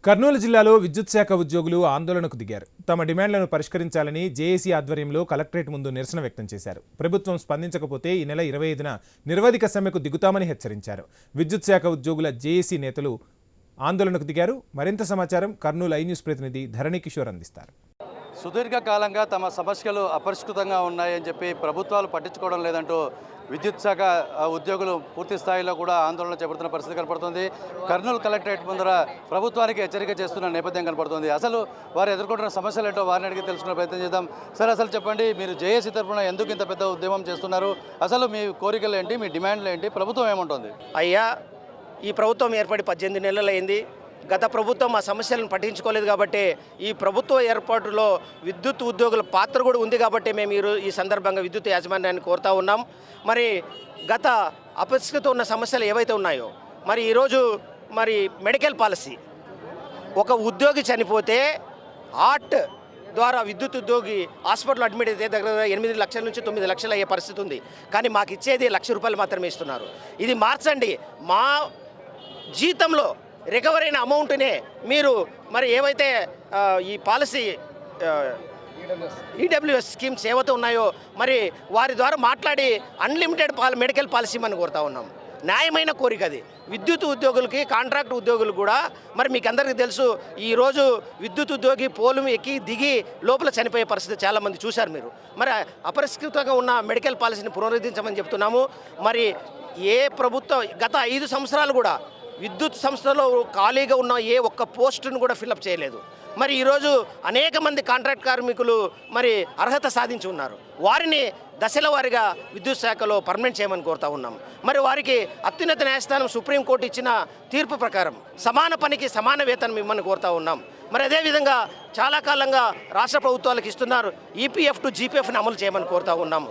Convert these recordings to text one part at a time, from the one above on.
కర్నూలు జిల్లాలో విద్యుత్ శాఖ ఉద్యోగులు ఆందోళనకు దిగారు. తమ డిమాండ్లను పరిష్కరించాలని జేఏసీ ఆధ్వర్యంలో కలెక్టరేట్ ముందు నిరసన వ్యక్తం చేశారు. ప్రభుత్వం స్పందించకపోతే ఈ నెల 25న నిరవధిక సమ్మెకు దిగుతామని హెచ్చరించారు. విద్యుత్ శాఖ ఉద్యోగుల జేఏసీ నేతలు ఆందోళనకు దిగారు. మరింత సమాచారం కర్నూలు ఐ న్యూస్ ప్రతినిధి ధరణి కిషోర్ అందిస్తారు. సుదీర్ఘకాలంగా తమ సమస్యలు అపరిష్కృతంగా ఉన్నాయని చెప్పి ప్రభుత్వాలు పట్టించుకోవడం లేదంటూ విద్యుత్ శాఖ ఉద్యోగులు పూర్తి స్థాయిలో కూడా ఆందోళన చేపడుతున్న పరిస్థితి కనపడుతుంది. కర్నూలు కలెక్టరేట్ ముందర ప్రభుత్వానికి హెచ్చరిక చేస్తున్న నేపథ్యం కనపడుతుంది. అసలు వారు ఎదుర్కొంటున్న సమస్యలు ఏంటో వారిని అడిగి తెలుసుకునే ప్రయత్నం చేద్దాం. సార్, అసలు చెప్పండి, మీరు జేఏసీ తరఫున ఎందుకు ఇంత పెద్ద ఉద్యమం చేస్తున్నారు? అసలు మీ కోరికలు ఏంటి, మీ డిమాండ్లు ఏంటి, ప్రభుత్వం ఏమంటుంది? అయ్యా, ఈ ప్రభుత్వం ఏర్పడి 18 నెలలు అయింది. గత ప్రభుత్వం ఆ సమస్యలను పట్టించుకోలేదు కాబట్టి ఈ ప్రభుత్వ ఏర్పాటులో విద్యుత్ ఉద్యోగుల పాత్ర కూడా ఉంది కాబట్టి మేము ఈ సందర్భంగా విద్యుత్ యాజమాన్యాన్ని కోరుతా ఉన్నాం. మరి గత అపరిష్కృత ఉన్న సమస్యలు ఏవైతే ఉన్నాయో, మరి ఈరోజు మెడికల్ పాలసీ, ఒక ఉద్యోగి చనిపోతే హార్ట్ ద్వారా విద్యుత్ ఉద్యోగి హాస్పిటల్ అడ్మిట్ అయితే దగ్గర 8 లక్షల నుంచి 9 లక్షలు అయ్యే పరిస్థితి ఉంది. కానీ మాకు ఇచ్చేది ₹1,00,000 మాత్రమే ఇస్తున్నారు. ఇది మార్చండి. మా జీతంలో రికవరీ అయిన అమౌంట్నే మీరు ఏవైతే ఈ పాలసీ ఈడబ్ల్యూఎస్ స్కీమ్స్ ఏవైతే ఉన్నాయో వారి ద్వారా మాట్లాడి అన్లిమిటెడ్ మెడికల్ పాలసీ మనం కోరుతా ఉన్నాం. న్యాయమైన కోరిక అది. విద్యుత్ ఉద్యోగులకి, కాంట్రాక్ట్ ఉద్యోగులు కూడా మీకు అందరికీ తెలుసు, ఈరోజు విద్యుత్ ఉద్యోగి పోలు ఎక్కి దిగి లోపల చనిపోయే పరిస్థితి చాలామంది చూశారు మీరు. అపరిష్కృతంగా ఉన్న మెడికల్ పాలసీని పునరుద్ధరించమని చెప్తున్నాము. ఏ ప్రభుత్వం గత 5 సంవత్సరాలు కూడా విద్యుత్ సంస్థలో ఖాళీగా ఉన్న ఏ ఒక్క పోస్టును కూడా ఫిల్అప్ చేయలేదు. ఈరోజు అనేక మంది కాంట్రాక్ట్ కార్మికులు అర్హత సాధించి ఉన్నారు. వారిని దశల వారీగా విద్యుత్ శాఖలో పర్మనెంట్ చేయమని కోరుతా ఉన్నాం. వారికి అత్యున్నత న్యాయస్థానం సుప్రీంకోర్టు ఇచ్చిన తీర్పు ప్రకారం సమాన పనికి సమాన వేతనం ఇవ్వమని కోరుతా ఉన్నాం. అదేవిధంగా చాలా కాలంగా రాష్ట్ర ప్రభుత్వాలకు ఇస్తున్నారు ఈపీఎఫ్ టు జీపీఎఫ్ని అమలు చేయమని కోరుతా ఉన్నాము.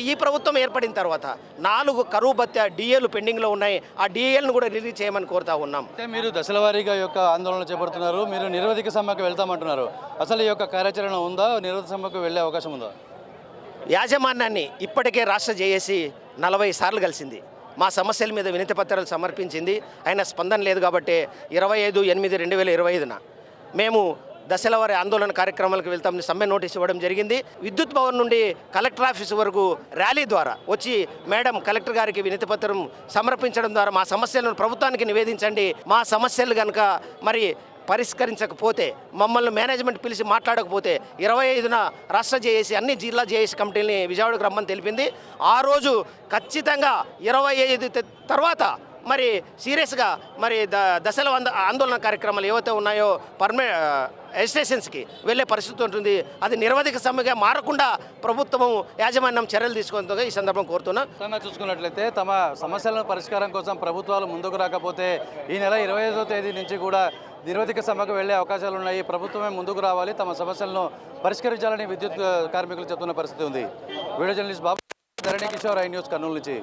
ఈ ప్రభుత్వం ఏర్పడిన తర్వాత 4 కరువు భత్య డిఏలు పెండింగ్లో ఉన్నాయి. ఆ డిఏలను కూడా రిలీజ్ చేయమని కోరుతా ఉన్నాం. మీరు దశల వారీగా యొక్క ఆందోళన చేపడుతున్నారు, మీరు నిరవధిక సమ్మెకు వెళ్తామంటున్నారు. అసలు ఈ యొక్క కార్యాచరణ ఉందా? నిరవధిక సమ్మెకు వెళ్ళే అవకాశం ఉందా? యాజమాన్యాన్ని ఇప్పటికే రాష్ట్ర జేఏసీ 40 సార్లు కలిసింది. మా సమస్యల మీద వినతి పత్రాలు సమర్పించింది. అయినా స్పందన లేదు కాబట్టి 25/8/2025న మేము దశల వారి ఆందోళన కార్యక్రమాలకు వెళ్తామని సమ్మె నోటీస్ ఇవ్వడం జరిగింది. విద్యుత్ భవన్ నుండి కలెక్టర్ ఆఫీస్ వరకు ర్యాలీ ద్వారా వచ్చి మేడం కలెక్టర్ గారికి వినతి పత్రం సమర్పించడం ద్వారా మా సమస్యలను ప్రభుత్వానికి నివేదించండి, మా సమస్యలు కనుక పరిష్కరించకపోతే, మమ్మల్ని మేనేజ్మెంట్ పిలిచి మాట్లాడకపోతే 25న రాష్ట్ర జేఏసీ అన్ని జిల్లా జేఏసీ కమిటీని విజయవాడకు రమ్మని తెలిపింది. ఆ రోజు ఖచ్చితంగా 25 తర్వాత సీరియస్గా దశల ఆందోళన కార్యక్రమాలు ఏవైతే ఉన్నాయో ఎజిస్ట్రేషన్స్కి వెళ్ళే పరిస్థితి ఉంటుంది. అది నిరవధిక సమ్మెగా మారకుండా ప్రభుత్వం యాజమాన్యం చర్యలు తీసుకుంటుందో ఈ సందర్భం కోరుతున్నా. చూసుకున్నట్లయితే తమ సమస్యల పరిష్కారం కోసం ప్రభుత్వాలు ముందుకు రాకపోతే ఈ నెల 25వ తేదీ నుంచి కూడా నిరవధిక సమ్మెకు వెళ్లే అవకాశాలు ఉన్నాయి. ప్రభుత్వమే ముందుకు రావాలి, తమ సమస్యలను పరిష్కరించాలని విద్యుత్ కార్మికులు చెప్తున్న పరిస్థితి ఉంది. Video journalist Babu, Dharani Kishore, I news, Kurnool నుంచి.